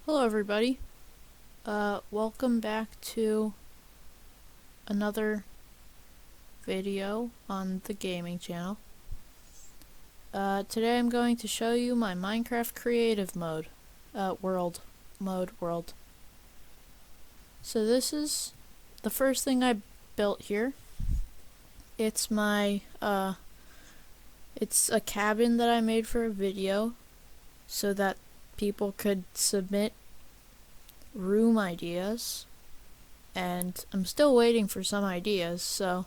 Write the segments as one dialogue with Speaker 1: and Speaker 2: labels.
Speaker 1: Hello everybody. Welcome back to another video on the gaming channel. Today I'm going to show you my Minecraft creative mode. World. So this is the first thing I built here. It's my, it's a cabin that I made for a video so that people could submit room ideas, and I'm still waiting for some ideas, so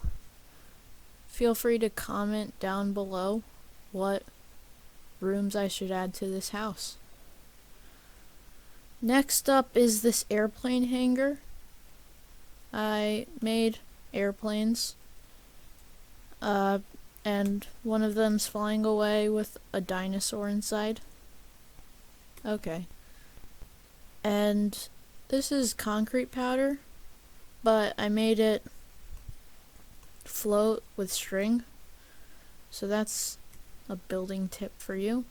Speaker 1: feel free to comment down below what rooms I should add to this house. Next up is this airplane hangar. I made airplanes, and one of them's flying away with a dinosaur inside. Okay. And this is concrete powder, but I made it float with string, so that's a building tip for you.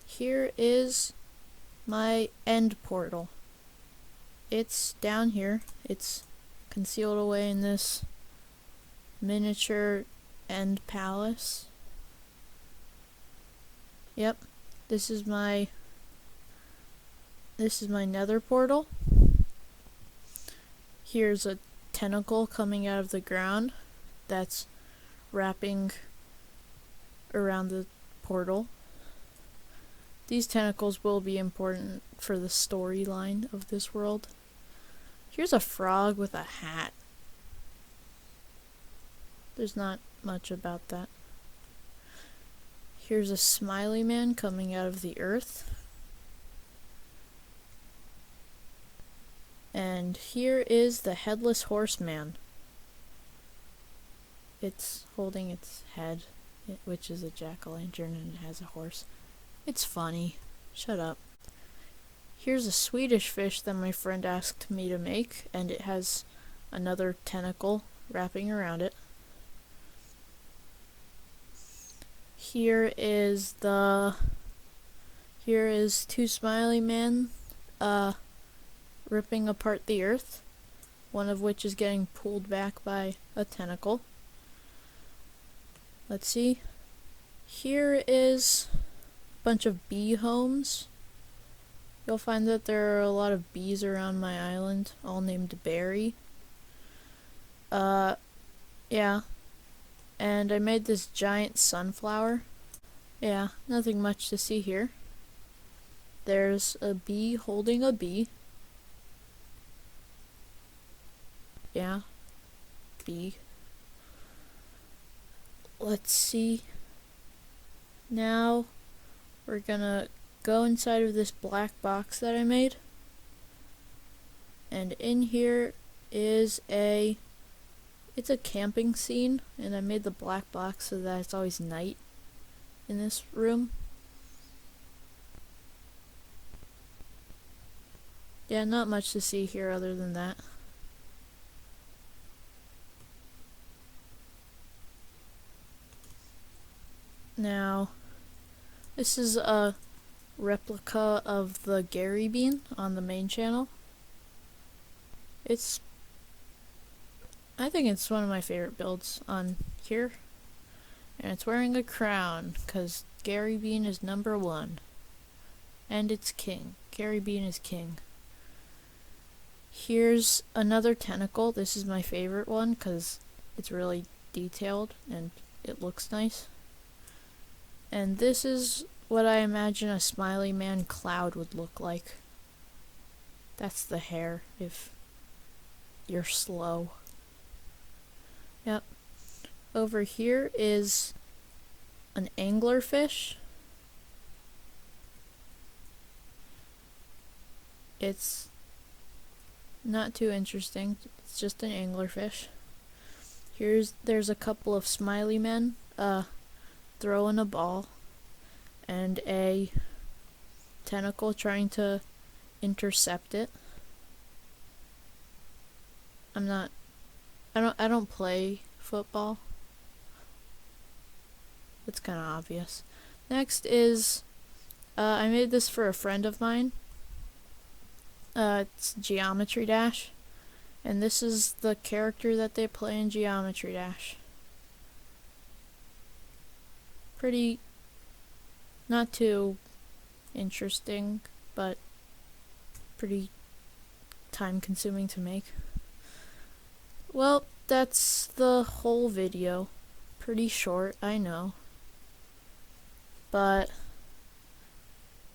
Speaker 1: Here is my end portal. It's down here. It's concealed away in this miniature end palace. Yep, this is my nether portal. Here's a tentacle coming out of the ground that's wrapping around the portal. These tentacles will be important for the storyline of this world. Here's a frog with a hat. There's not much about that. Here's a Smiley Man coming out of the earth. And here is the headless horseman. It's holding its head, which is a jack-o'-lantern, and it has a horse. It's funny. Shut up. Here's a Swedish fish that my friend asked me to make, and it has another tentacle wrapping around it. Here is two Smiley Men ripping apart the earth, one of which is getting pulled back by a tentacle. Let's see. Here is a bunch of bee homes. You'll find that there are a lot of bees around my island, all named Barry. Yeah. And I made this giant sunflower. Yeah, nothing much to see here. There's a bee holding a bee. Yeah, bee. Let's see. Now we're gonna go inside of this black box that I made. And in here is it's a camping scene, and I made the black box so that it's always night in this room. Yeah, not much to see here other than that. Now, this is a replica of the Gary bean on the main channel. I think it's one of my favorite builds on here. And it's wearing a crown, because Gary Bean is #1. And it's king. Gary Bean is king. Here's another tentacle. This is my favorite one, because it's really detailed and it looks nice. And this is what I imagine a Smiley Man cloud would look like. That's the hair, if you're slow. Yep. Over here is an anglerfish. It's not too interesting. It's just an anglerfish. There's a couple of Smiley Men throwing a ball, and a tentacle trying to intercept it. I don't play football. It's kind of obvious. Next is I made this for a friend of mine. It's Geometry Dash. And this is the character that they play in Geometry Dash. Pretty, not too interesting, but pretty time consuming to make. Well, that's the whole video. Pretty short, I know. But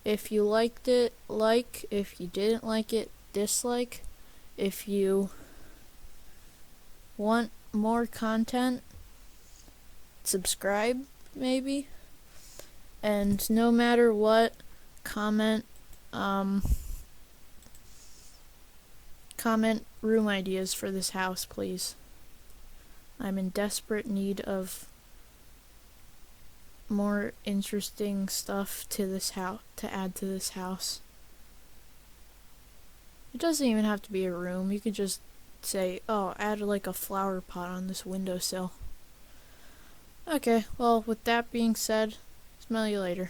Speaker 1: if you liked it, like. If you didn't like it, dislike. If you want more content, subscribe, maybe. And no matter what, comment room ideas for this house, please. I'm in desperate need of more interesting stuff to this house, to add to this house. It doesn't even have to be a room. You could just say, oh, add like a flower pot on this windowsill. Okay, well, with that being said, smell you later.